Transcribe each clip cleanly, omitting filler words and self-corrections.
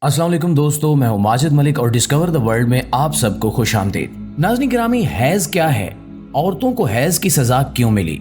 अस्सलाम वालेकुम दोस्तों, मैं हूं माजिद मलिक और डिस्कवर द वर्ल्ड में आप सबको खुश आमदीद। नाज़रीन गिरामी, हैज क्या है? औरतों को हैज की सजा क्यों मिली?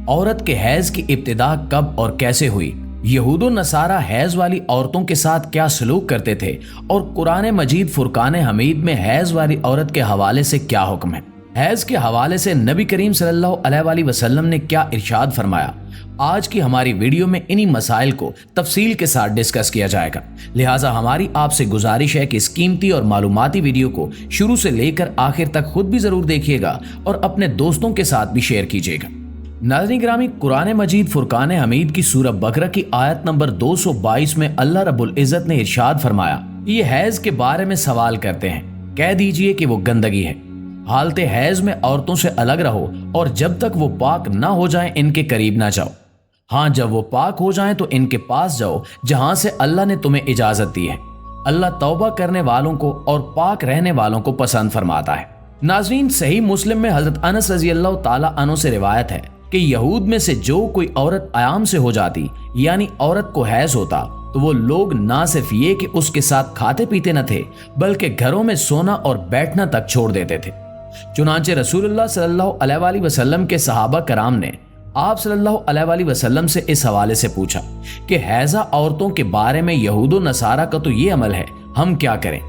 औरत के हैज की इब्तिदा कब और कैसे हुई? यहूद और नसारा हैज वाली औरतों के साथ क्या सलूक करते थे? और कुरान मजीद फुरकान हमीद में हैज वाली औरत के हवाले से क्या हुक्म है? हैज के हवाले से नबी करीम सल्लल्लाहु अलैहि वसल्लम ने क्या इरशाद फरमाया? आज की हमारी वीडियो में इन्हीं मसाइल को तफसील के साथ डिस्कस किया जाएगा। लिहाजा हमारी आपसे गुजारिश है कि इस कीमती और मालूमाती वीडियो को शुरू से लेकर आखिर तक खुद भी जरूर देखिएगा और अपने दोस्तों के साथ भी शेयर कीजिएगा। नाज़रीन गिरामी, कुरान मजीद फुरकान हमीद की सूरह बकरा की आयत नंबर 222 में अल्लाह रब्बुल इज़्ज़त ने इरशाद फरमाया, ये हैज के बारे में सवाल करते हैं, कह दीजिए कि वो गंदगी है। हालते हैज में औरतों से अलग रहो और जब तक वो पाक ना हो जाएं इनके करीब ना जाओ। हाँ, जब वो पाक हो जाएं तो इनके पास जाओ जहां से अल्लाह ने तुम्हें इजाजत दी है। अल्लाह तौबा करने वालों को और पाक रहने वालों को पसंद फरमाता है। नाज़रीन, सही मुस्लिम में हजरत अनस रज़ी अल्लाह ताला अन्हु से रिवायत है कि यहूद में से जो कोई औरत आयाम से हो जाती, यानी औरत को हैज होता, तो वो लोग ना सिर्फ ये कि उसके साथ खाते पीते न थे, बल्कि घरों में सोना और बैठना तक छोड़ देते थे। चुनांचे रसूलुल्लाह सल्लल्लाहु अलैहि वसल्लम के सहाबा कराम ने आप सल्लल्लाहु अलैहि वसल्लम से इस हवाले से पूछा कि हैजा औरतों के बारे में यहूद और नसारा का तो ये अमल है, हम क्या करें?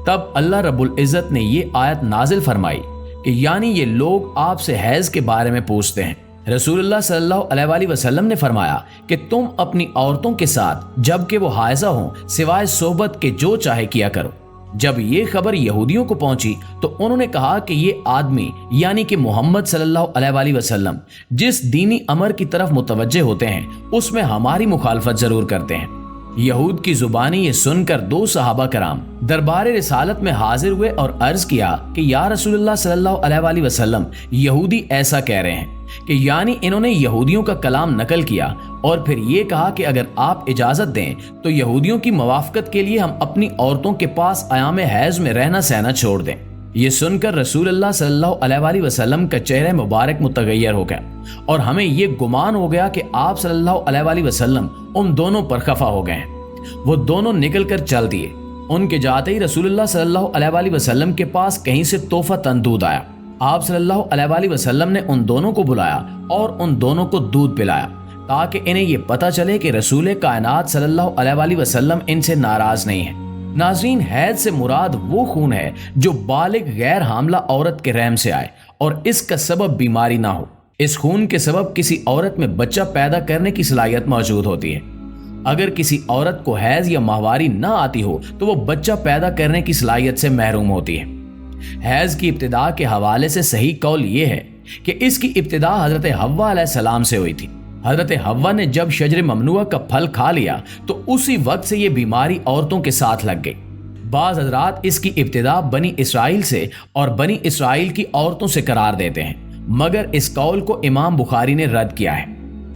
तब अल्लाह रब्बुल इज़्ज़त ने ये आयत नाजिल फरमाई कि यानी ये लोग आपसे हैज के बारे में पूछते हैं। रसूलुल्लाह सल्लल्लाहु अलैहि वसल्लम ने फरमाया कि तुम अपनी औरतों के साथ जबकि वो हायजा हों सिवाय सोबत के जो चाहे किया करो। जब ये खबर यहूदियों को पहुंची तो उन्होंने कहा कि ये आदमी यानी कि मोहम्मद सल्लल्लाहु अलैहि वसल्लम जिस दीनी अमर की तरफ मुतवज्जे होते हैं उसमें हमारी मुखालफत जरूर करते हैं। यहूद की जुबानी ये सुनकर दो सहाबा कराम दरबार रिसालत में हाजिर हुए और अर्ज किया कि या रसूलुल्लाह सल्लल्लाहु अलैहि वसल्लम, यहूदी ऐसा कह रहे हैं कि यानी इन्होंने यहूदियों का कलाम नकल किया और फिर ये कहा कि अगर आप इजाजत दें तो यहूदियों की मवाफकत के लिए हम अपनी औरतों के पास आयाम हैज में रहना सहना छोड़ दें। ये सुनकर रसूलुल्लाह सल्लल्लाहु अलैहि वसल्लम का चेहरा मुबारक मुतगय्यर हो गया और हमें ये गुमान हो गया कि आप सल्लल्लाहु अलैहि वसल्लम उन दोनों पर खफा हो गए हैं। वो दोनों निकल कर चल दिए। उनके जाते ही रसूलुल्लाह सल्लल्लाहु अलैहि वसल्लम के पास कहीं से तोहफा तंदूद आया। आप सल्लल्लाहु अलैहि वसल्लम ने उन दोनों को बुलाया और उन दोनों को दूध पिलाया ताकि इन्हें ये पता चले कि रसूल कायनात सल्लल्लाहु अलैहि वसल्लम इनसे नाराज नहीं है। नाज़रीन, हैज से मुराद वो खून है जो बालिग गैर हामला औरत के रहम से आए और इसका सबब बीमारी ना हो। इस खून के सबब किसी औरत में बच्चा पैदा करने की सलाहियत मौजूद होती है। अगर किसी औरत को हैज या माहवारी ना आती हो तो वो बच्चा पैदा करने की सलाहियत से महरूम होती है। हैज की इब्तिदा के हवाले से सही कौल ये है कि इसकी इब्तिदा हजरत हव्वा अलैहिस्सलाम से हुई थी। हजरत हव्वा ने जब शजर ममनुआ का फल खा लिया तो उसी वक्त से ये बीमारी औरतों के साथ लग गई। बाज हजरात इसकी इब्तिदा बनी इसराइल से और बनी इसराइल की औरतों से करार देते हैं, मगर इस कौल को इमाम बुखारी ने रद्द किया है।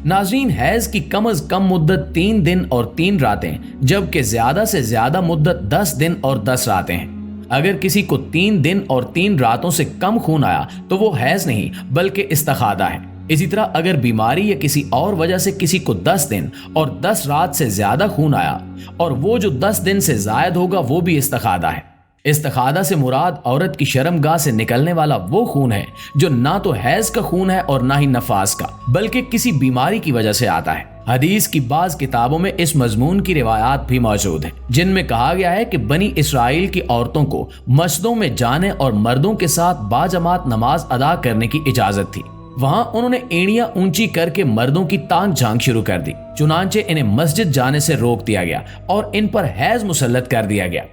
नाज़रीन, हैज की कम अज कम मुद्दत 3 दिन और 3 रातें जबकि ज्यादा से ज्यादा मुद्दत 10 दिन और 10 रातें हैं। अगर किसी को 3 दिन और 3 रातों से कम खून आया तो वो हैज नहीं बल्कि इस्तिखादा है। इसी तरह अगर बीमारी या किसी और वजह से किसी को 10 दिन और 10 रात से ज्यादा खून आया और वो जो 10 दिन से जायद होगा वो भी इस्तिखादा है। इस्तिखादा से मुराद औरत की शर्मगाह से निकलने वाला वो खून है जो ना तो हैज का खून है और ना ही नफास का, बल्कि किसी बीमारी की वजह से आता है। हदीस की बाज किताबों में इस मजमून की रिवायात भी मौजूद है जिनमें कहा गया है कि बनी इसराइल की औरतों को मस्जिदों में जाने और मर्दों के साथ बाजमात नमाज अदा करने की इजाजत थी। वहां उन्होंने एड़ियां ऊंची करके मर्दों की तांग झांक शुरू कर दी। चुनांचे इन्हें मस्जिद जाने से रोक दिया गया और इन पर हैज मुसल्लत कर दिया गया।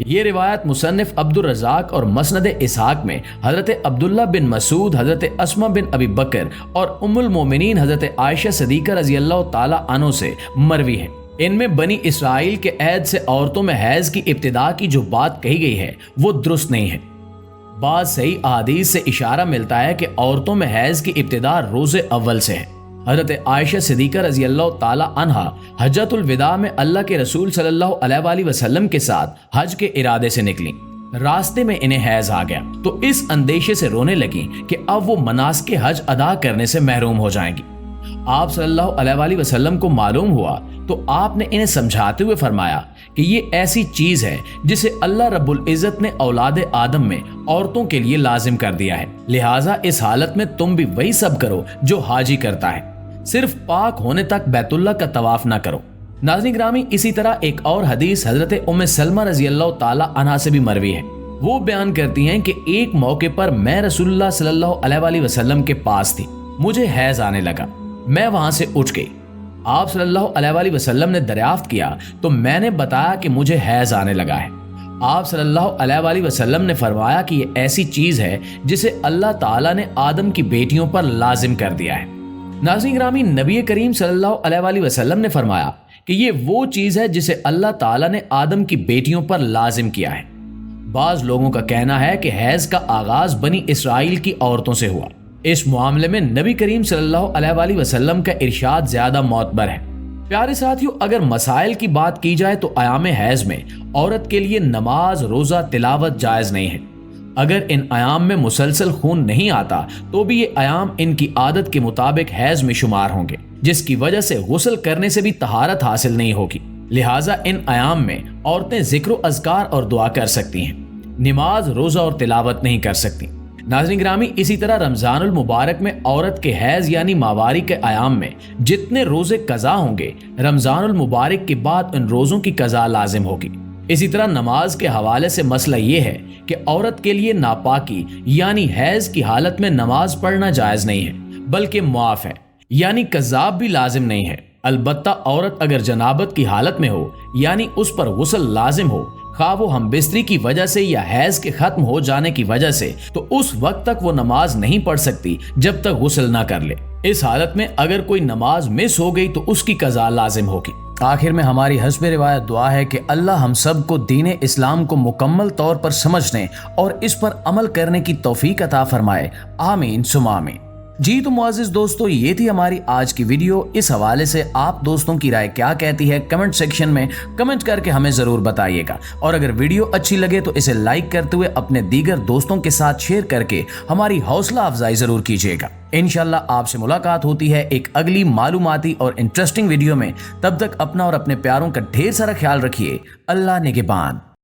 ये रिवायत मुसन्निफ अब्दुल रज़ाक और मसनद इसहाक में हजरत अब्दुल्ला बिन मसूद, हजरत अस्मा बिन अबी बकर और उम्मुल मोमिनीन हजरत आयशा सदीका रज़ी अल्लाह ताला अन्हा से मरवी है। इनमें बनी इसराइल के ऐद से औरतों में हैज की इब्तिदा की जो बात कही गई है वो दुरुस्त नहीं है। बाद सही अहादीस से इशारा मिलता है कि औरतों में हैज की इब्तिदा रोज़े अव्वल से है। हजरत आयशा सिद्दीका रज़ी अल्लाह ताला अन्हा हज्जतुल विदा में अल्लाह के रसूल सल्लल्लाहु अलैहि वसल्लम के साथ हज के इरादे से निकली। रास्ते में इन्हें हैज आ गया तो इस अंदेशे से रोने लगी कि अब वो मनासिक हज अदा करने से महरूम हो जाएंगी। आप सल्लल्लाहु अलैहि वसल्लम को मालूम हुआ तो आपने इन्हें समझाते हुए फरमाया کہ یہ ایسی چیز ہے جسے اللہ رب العزت نے اولاد آدم میں عورتوں کے لیے لازم کر دیا ہے، لہٰذا اس حالت میں تم بھی وہی سب کرو جو حاجی کرتا ہے، صرف پاک ہونے تک بیت اللہ کا طواف نہ کرو۔ ناظرین گرامی، اسی طرح ایک اور حدیث حضرت ام سلمہ رضی اللہ تعالی عنہا سے بھی مروی ہے۔ وہ بیان کرتی ہیں کہ ایک موقع پر میں رسول اللہ صلی اللہ علیہ وسلم کے پاس تھی، مجھے حیض آنے لگا، میں وہاں سے اٹھ گئی۔ آپ صلی اللہ علیہ وسلم نے دریافت کیا تو میں نے بتایا کہ مجھے حیض آنے لگا ہے۔ آپ صلی اللہ علیہ وسلم نے فرمایا کہ یہ ایسی چیز ہے جسے اللہ تعالیٰ نے آدم کی بیٹیوں پر لازم کر دیا ہے۔ ناظرین گرامی، نبی کریم صلی اللہ علیہ وسلم نے فرمایا کہ یہ وہ چیز ہے جسے اللہ تعالیٰ نے آدم کی بیٹیوں پر لازم کیا ہے۔ بعض لوگوں کا کہنا ہے کہ حیض کا آغاز بنی اسرائیل کی عورتوں سے ہوا۔ اس معاملے میں نبی کریم صلی اللہ علیہ وسلم کا ارشاد زیادہ معتبر ہے۔ پیارے ساتھیوں، اگر مسائل کی بات کی جائے تو ایام حیض میں عورت کے لیے نماز، روزہ، تلاوت جائز نہیں ہے۔ اگر ان ایام میں مسلسل خون نہیں آتا تو بھی یہ ایام ان کی عادت کے مطابق حیض میں شمار ہوں گے، جس کی وجہ سے غسل کرنے سے بھی طہارت حاصل نہیں ہوگی۔ لہٰذا ان ایام میں عورتیں ذکر و اذکار اور دعا کر سکتی ہیں، نماز، روزہ اور تلاوت نہیں کر سکتی۔ ناظرین گرامی، اسی طرح رمضان المبارک میں عورت کے حیض یعنی ماواری کے ایام میں جتنے روزے قضا ہوں گے، رمضان المبارک کے بعد ان روزوں کی قضا لازم ہوگی۔ اسی طرح نماز کے حوالے سے مسئلہ یہ ہے کہ عورت کے لیے ناپاکی یعنی حیض کی حالت میں نماز پڑھنا جائز نہیں ہے، بلکہ معاف ہے، یعنی قضاب بھی لازم نہیں ہے۔ البتہ عورت اگر جنابت کی حالت میں ہو یعنی اس پر غسل لازم ہو، خواہ وہ ہم بستری کی وجہ سے یا حیض کے ختم ہو جانے کی وجہ سے، تو اس وقت تک وہ نماز نہیں پڑھ سکتی جب تک غسل نہ کر لے۔ اس حالت میں اگر کوئی نماز مس ہو گئی تو اس کی قضا لازم ہوگی۔ آخر میں ہماری حسب روایت دعا ہے کہ اللہ ہم سب کو دین اسلام کو مکمل طور پر سمجھنے اور اس پر عمل کرنے کی توفیق عطا فرمائے، آمین ثم آمین۔ جی تو معزز دوستو، یہ تھی ہماری آج کی ویڈیو۔ اس حوالے سے آپ دوستوں کی رائے کیا کہتی ہے کمنٹ سیکشن میں کمنٹ کر کے ہمیں ضرور بتائیے گا، اور اگر ویڈیو اچھی لگے تو اسے لائک کرتے ہوئے اپنے دیگر دوستوں کے ساتھ شیئر کر کے ہماری حوصلہ افزائی ضرور کیجیے گا۔ انشاءاللہ آپ سے ملاقات ہوتی ہے ایک اگلی معلوماتی اور انٹرسٹنگ ویڈیو میں۔ تب تک اپنا اور اپنے پیاروں کا ڈھیر سارا خیال رکھیے۔ اللہ نگہبان۔